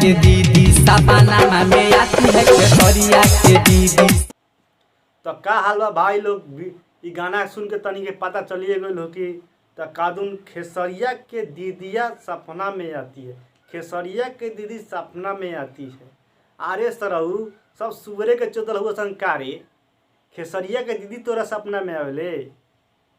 के दीदी सपना में आती है खेसरिया के दीदी। तो का हाल बा भाई लोग, ई गाना सुन के तनी के पता चलिए गई हो कि तो कादुन खेसरिया के दीदिया सपना में आती है, खेसरिया के दीदी सपना में आती है। अरे सरऊ सब सुअरे के चोदल हुआ संकारे, खेसरिया के दीदी तोरा सपना में आवेले।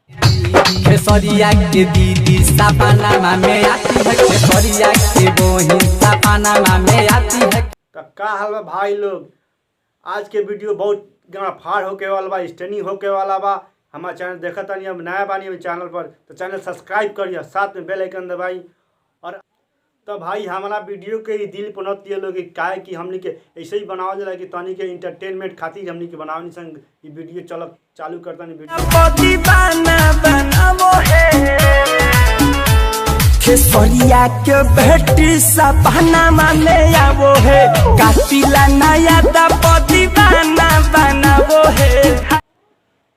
खेसरिया के दीदी सपना में आती है, खेसरिया के बहिन सपना में आती है। तो का हाल बा भाई लोग, आज के वीडियो बहुत गाना फाड़ होके वाला बा, स्टैंडिंग होके वाला बा। हमारा चैनल देखा तानी, अब नया बानी अब चैनल पर, तो चैनल सब्सक्राइब करिए, साथ में बेल आइकन दबाई। और तो भाई हमारा वीडियो के दिल पनत दिए लोग काहे कि हमनी के ऐसे ही बनावल जाला कि तनी के इंटरटेनमेंट खातिर हमनी के बनावनी संग ई वीडियो चालू करता नहीं खेसरिया के बेटी सपना में आवो है, कातिला नया दपति बनावो है।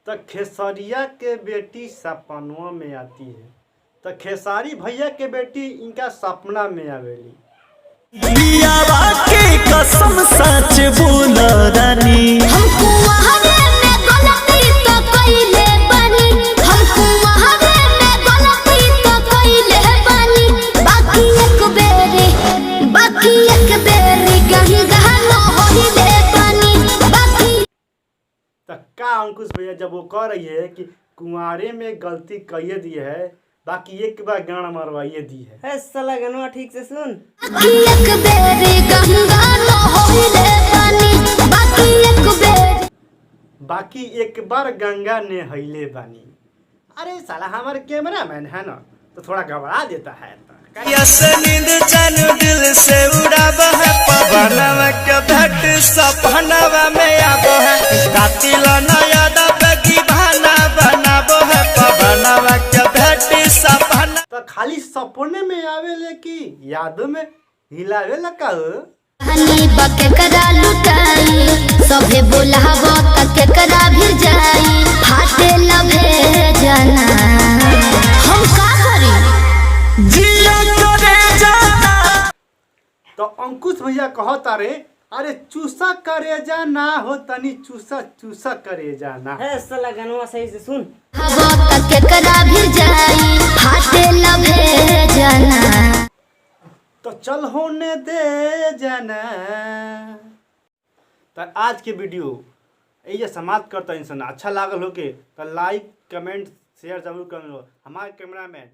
तो खेसरिया के बेटी सपनों में आती है, तो खेसारी भैया के बेटी इनका सपना में आवेली। दियावा के कसम सच बोल रानी, हमको वहावे में गलती तो कइले बानी, हमको वहावे में गलती तो कइले बानी। बाकी एक बेरी गही गहनो होइले बानी बाकी। तो का अंकुश भैया जब वो कह रही है कि कुंवारे में गलती कहिए दी है, बाकी एक बार गाना मरवाइए दी है। साला गनवा ठीक से सुन। बाकी एक बेरी गहनो होइले बानी, बाकी एक बार गंगा ने हईले बानी। अरे साला हमारे कैमरा मैन है ना, तो थोड़ा घबरा देता है। नींद जानू दिल से उड़ावा है, पवनवा के भेट सपनवा में आवो है, कातिला नया दबगी भाना बनावो है, पवनवा के भेट सपना। तो खाली सपने में आवेले कि यादों में हिलावे लगा हो। हनी बके करा लुटाई सभे बोलावो तक करा भी जाई, फाटे लभे जाना हम का करी जिया करे जाना। तो अंकुश भैया कहता रे, अरे चूसा करे जाना हो, तनी चूसा चूसा करे जाना। है साला गनवा सही से सुन। हवा तक करा भी जाई, फाटे लभे जाना। तो चल होने दे जाना। तो आज के वीडियो ये समाप्त करता इंसान अच्छा लागल हो के तो लाइक कमेंट शेयर जरूर कर लो। हमारे कैमरा मैन